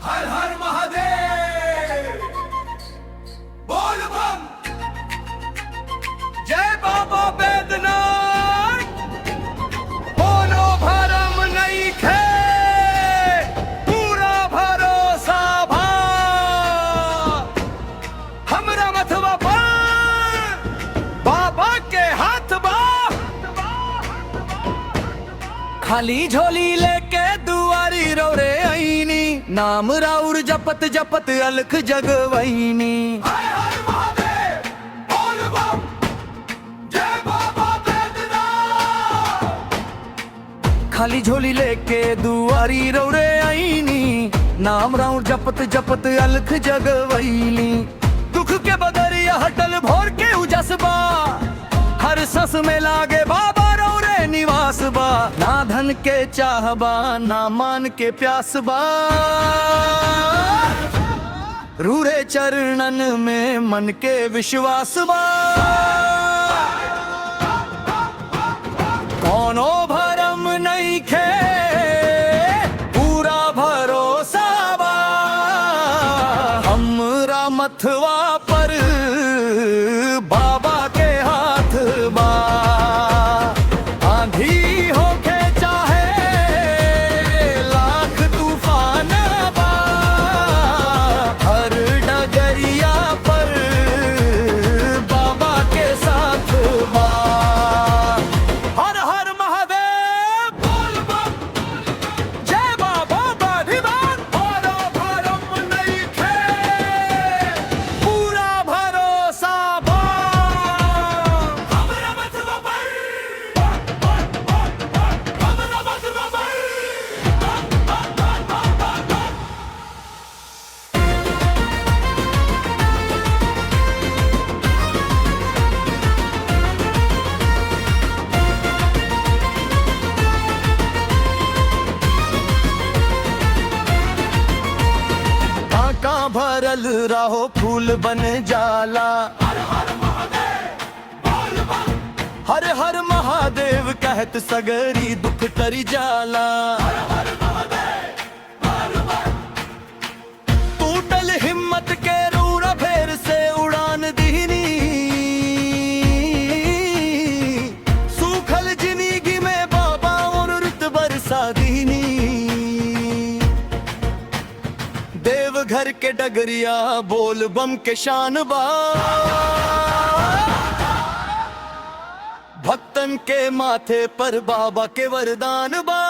हर हर महादेव, बोल बम, जय बाबा बैद्यनाथ। बोलो भरम नहीं खे, पूरा भरोसा भा हमरा मथवा पर बाबा के हाथ बा। खाली झोली लेके दुआरी रोरे आईनी, नाम राउर जपत जपत अलख जगवैनी। हर हर महादेव, बोल बम, जय बाबा बैद्यनाथ। खाली झोली लेके दुआरी रोरे आईनी, नाम राउर जपत जपत अलख जगवैनी। दुख के बदरिया हटल भोर के उजसबा, हर सस में लागे बाबा रौरे निवास बा। ना धन के चाहबा, ना मान के प्यास बा, रूरे चरणन में मन के विश्वास बा। कोनो भरम नहीं खे, पूरा भरोसा बा हमरा मथवा पर बाबा के हाथ बा। आंधी होके चाहे लाख तूफान बा, हर डगरिया पर बाबा के साथ बा। हर हर महादेव, बोल बम, जय बाबा बैद्यनाथ। हरा भरम नहीं खे, पूरा भरोसा बा हमरा मथवा पर, हमरा मथवा पर। आका भरल रहो फूल बन जाला। हर हर महादेव, बोल बम, हर हर महादेव कहत सगरी दुख तरी जाला। हर हर महादेव, बोल बम, टूटल हिम्मत के रूरा फेर से उड़ान दीनी। सूखल जिंदगी में बाबा और रुत बरसा दीनी। देवघर के डगरिया बोल बम के शान बा, भक्तन के माथे पर बाबा के वरदान बा।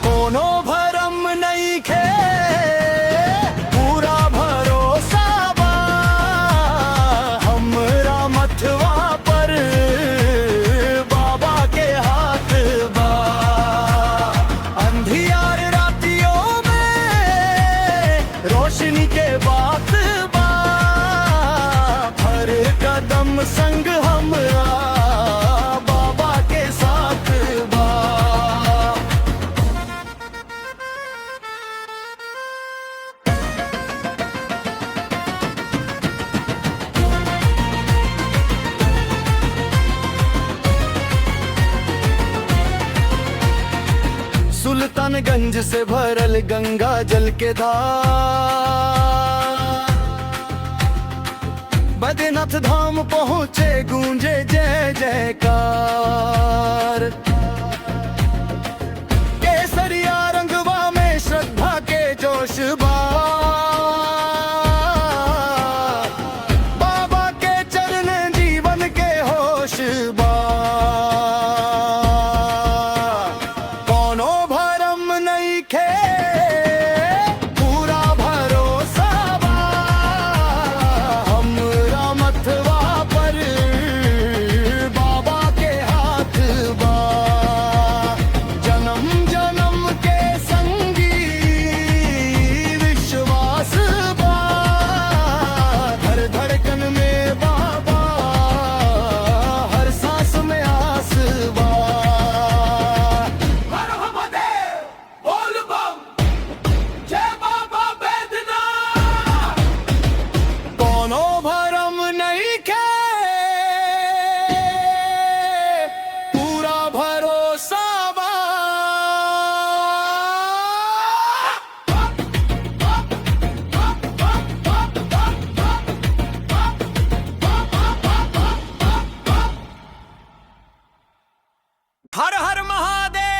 कोनो भरम नहीं खे, पूरा भरोसा बा हमरा मथवा पर बाबा के हाथ बा। अंधियार रातियों में रोशनी के बात बा, हर कदम संग हमरा बाबा के साथ बा। सुल्तानगंज से भरल गंगा जल के धार, बैद्यनाथ धाम पहुँचे गूंजे जय जयकार। केसरिया रंगवा में श्रद्धा के जोश बा, बाबा के चरण जीवन के होश बा। कोनो भरम नहीं खे, पूरा भरोसा बा हमरा मथवा पर बाबा के हाथ बा। हर हर महादेव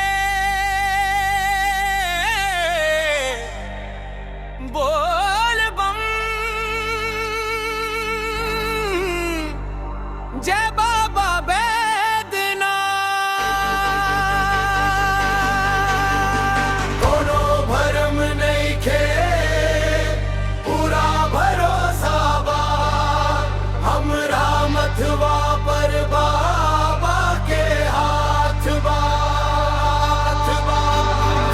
बोल बम। जय बाबा बैद्यनाथ। कोनो भरम नहीं खे पूरा भरोसा बा हमरा मथवा पर बाबा के हाथ बा।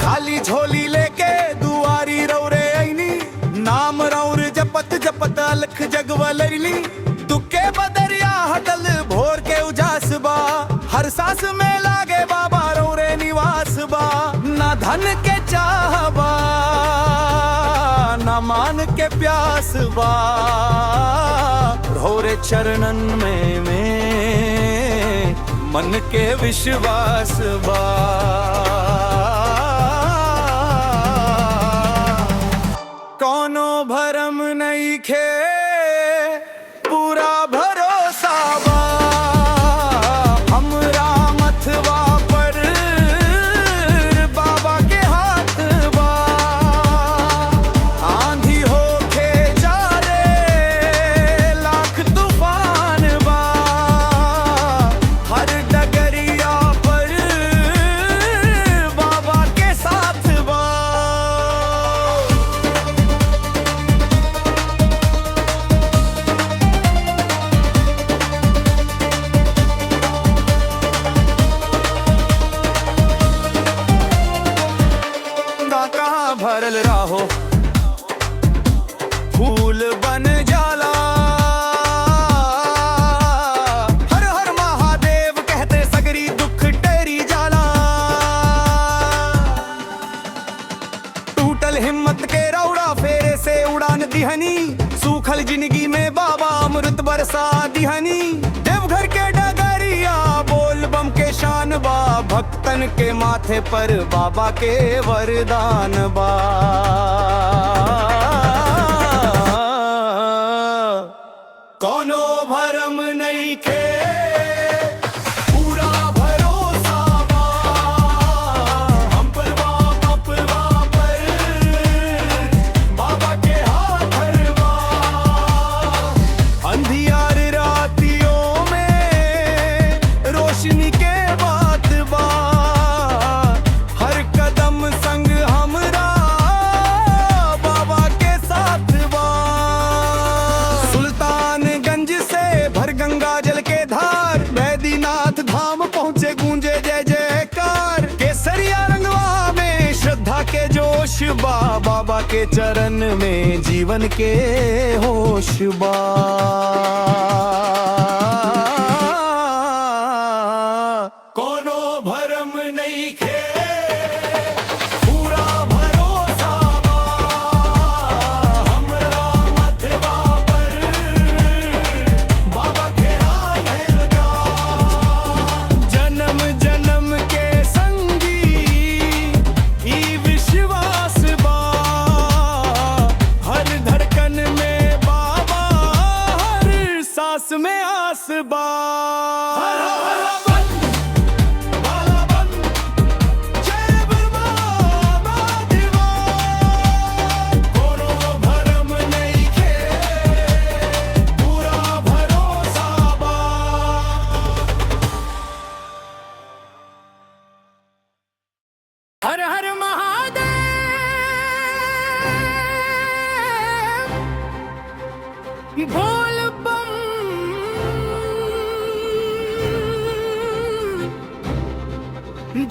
खाली झोली लेके दुआरी रौरे ऐनी नाम रौर जपत जपत अलख जगवलैली। दुखे बदरिया हटल भोर के उजास बा हर सांस में लागे बाबा रौरे निवास बा। ना धन के चाह बा ना मान के प्यास बा रौरे चरणन में मन के विश्वास बा। कोनो भरम नहीं खे पूरा भरोसा बा हमरा मथवा पर बाबा के हाथ बा। आंधी होके चारे लाख तूफान बा हर डगरिया पर बाबा के साथ बा। कहाँ भरल राहो फूल बन जाला। हर हर महादेव कहते सगरी दुख टेरी जाला। टूटल हिम्मत के रौड़ा फेरे से उड़ान दिहनी सूखल जिंदगी में बाबा अमृत बरसा दिहनी। देवघर के डगरिया बोल बम के शान बा भक्तन के माथे पर बाबा के वरदान बा। कोनो भरम नहीं खे पूरा भरोसा बा हम पर बाबा के हाथ बा। अंधियार रातियों में रोशनी के बात बा हर कदम संग हमरा बाबा के साथ बा। सुल्तानगंज से भर गंगा जल के धार बैद्यनाथ धाम पहुँचे गूंजे जय जयकार। केसरिया रंगवा में श्रद्धा के जोश बा बाबा के चरण में जीवन के होश बा। कोनो भरम नहीं खे पूरा भरोसा बा हमरा मथवा पर बाबा के हाथ बा। जन्म जन्म के संगी ई विश्वास बा हर धड़कन में बाबा हर सांस में आस बा। हर हर महादेव बोल बम।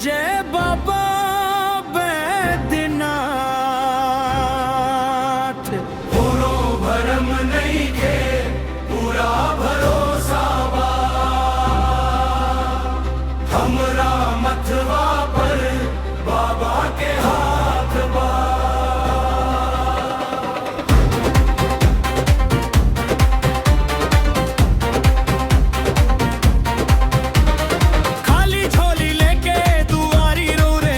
जय बाबा बैद्यनाथ। पूरो भरम नहीं के पूरा भरोसा बा हमरा मथवा पर बाबा के हाथ बा। खाली झोली लेके दुआरी रो रे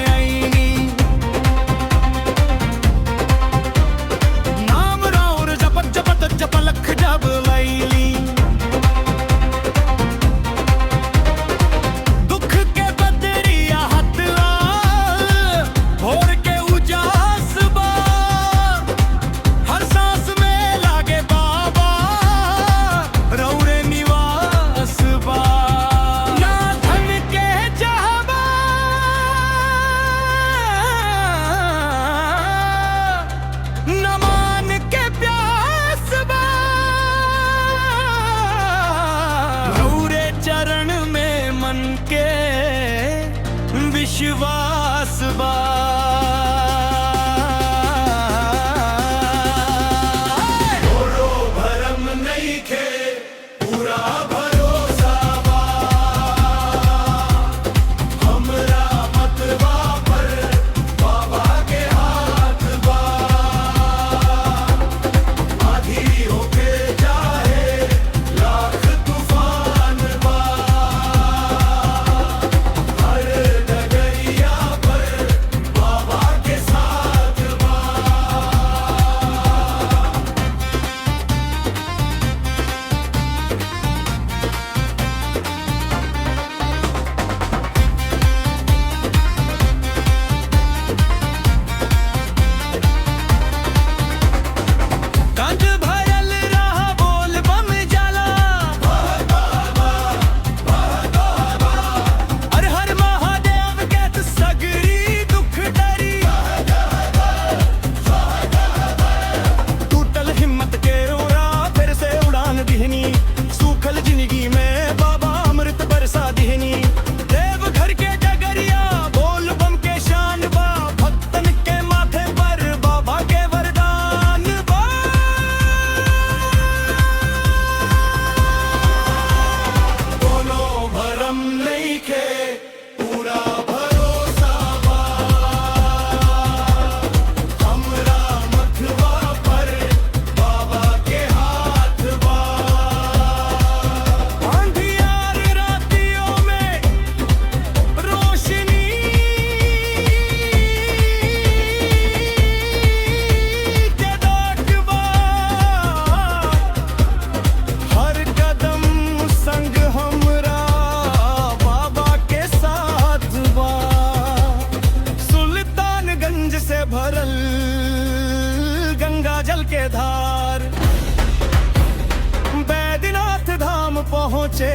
विश्वास बा। थोड़ो भरम नइखे, पूरा भरोसा बा। हमरा मतवा पर बाबा के हाथ बा। आधी होके चाहे लाख तूफान बा। हर डगरिया पर बाबा के साथ बा। कंठ भरल रहा बोल बम जाला। हर हर महादेव कहत सगरी दुख डरी। टूटल हिम्मत के ओरा फिर से उड़ान दिहनी। सूखल जिंदगी में बाबा अमृत बरसा दिहनी। देव घर के डगरिया बोल बम के शान बा। भक्तन के माथे पर बाबा के वरदान बा। कोनो भरम नइखे, पूरा भरोसा बा। हमरा मथवा पर बाबा के हाथ बा। अंधियार रातियों में रोशनी के दाग बा। हर कदम संग हमरा बाबा के साथ बा। सुल्तानगंज से भरल गंगा जल के धार बैद्यनाथ धाम पहुँचे